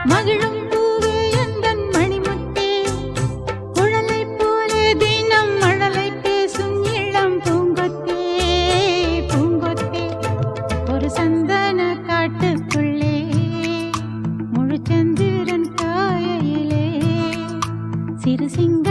மகிழும் பூவே எந்தன் மணிமுத்தே குழலை போலே தினம் மழலை பேசும் இளம் பூங்கொத்தே பூங்கொத்தே ஒரு சந்தன காட்டுக்குள்ளே முழுச்சந்திரன் காயிலே சிறு சிங்க